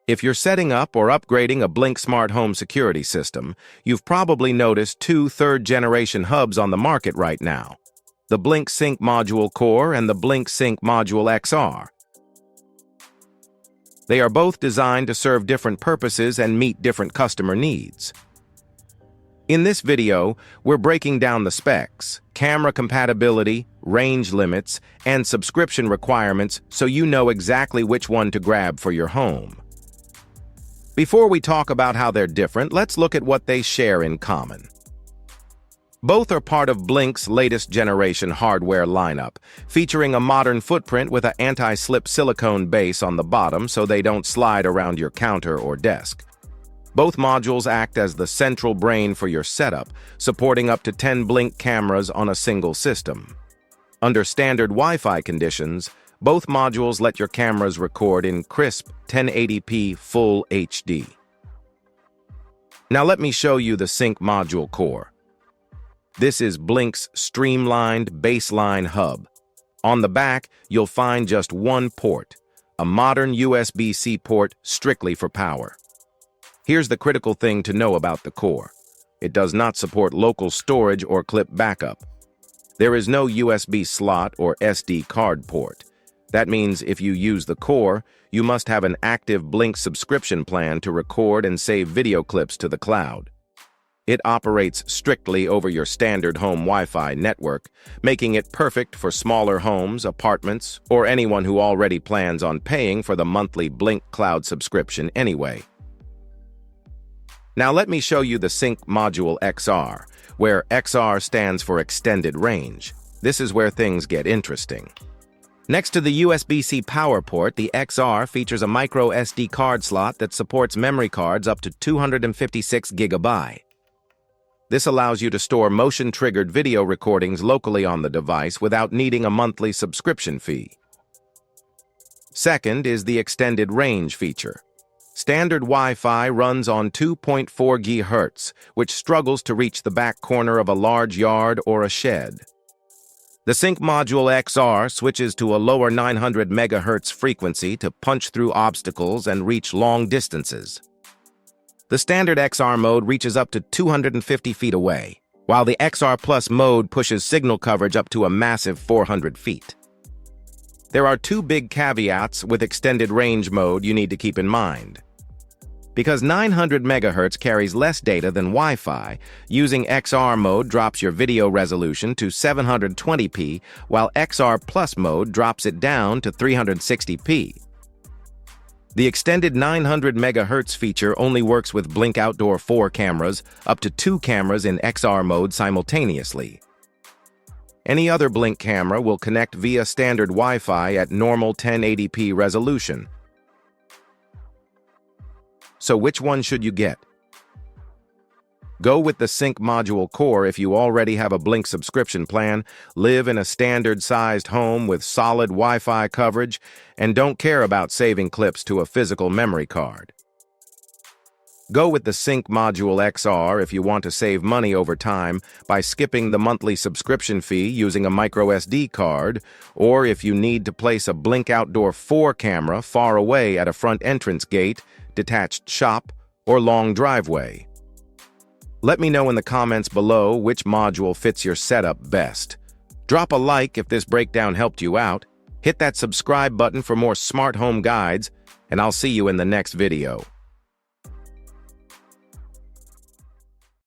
If you're setting up or upgrading a Blink smart home security system, you've probably noticed two third-generation hubs on the market right now: the Blink Sync Module Core and the Blink Sync Module XR. They are both designed to serve different purposes and meet different customer needs. In this video, we're breaking down the specs, camera compatibility, range limits, and subscription requirements so you know exactly which one to grab for your home. Before we talk about how they're different, let's look at what they share in common. Both are part of Blink's latest generation hardware lineup, featuring a modern footprint with an anti-slip silicone base on the bottom so they don't slide around your counter or desk. Both modules act as the central brain for your setup, supporting up to 10 Blink cameras on a single system. Under standard Wi-Fi conditions, both modules let your cameras record in crisp 1080p Full HD. Now let me show you the Sync Module Core. This is Blink's streamlined baseline hub. On the back, you'll find just one port, a modern USB-C port strictly for power. Here's the critical thing to know about the core. It does not support local storage or clip backup. There is no USB slot or SD card port. That means if you use the core, you must have an active Blink subscription plan to record and save video clips to the cloud. It operates strictly over your standard home Wi-Fi network, making it perfect for smaller homes, apartments, or anyone who already plans on paying for the monthly Blink cloud subscription anyway. Now let me show you the Sync Module XR, where XR stands for Extended Range. This is where things get interesting. Next to the USB-C power port, the XR features a microSD card slot that supports memory cards up to 256 GB. This allows you to store motion-triggered video recordings locally on the device without needing a monthly subscription fee. Second is the Extended Range feature. Standard Wi-Fi runs on 2.4 GHz, which struggles to reach the back corner of a large yard or a shed. The Sync Module XR switches to a lower 900 MHz frequency to punch through obstacles and reach long distances. The standard XR mode reaches up to 250 feet away, while the XR Plus mode pushes signal coverage up to a massive 400 feet. There are two big caveats with extended range mode you need to keep in mind. Because 900 MHz carries less data than Wi-Fi, using XR mode drops your video resolution to 720p, while XR Plus mode drops it down to 360p. The extended 900 MHz feature only works with Blink Outdoor 4 cameras, up to 2 cameras in XR mode simultaneously. Any other Blink camera will connect via standard Wi-Fi at normal 1080p resolution. So which one should you get? Go with the Sync Module Core if you already have a Blink subscription plan, live in a standard-sized home with solid Wi-Fi coverage, and don't care about saving clips to a physical memory card. Go with the Sync Module XR if you want to save money over time by skipping the monthly subscription fee using a microSD card, or if you need to place a Blink Outdoor 4 camera far away at a front entrance gate, detached shop, or long driveway. Let me know in the comments below which module fits your setup best. Drop a like if this breakdown helped you out, hit that subscribe button for more smart home guides, and I'll see you in the next video.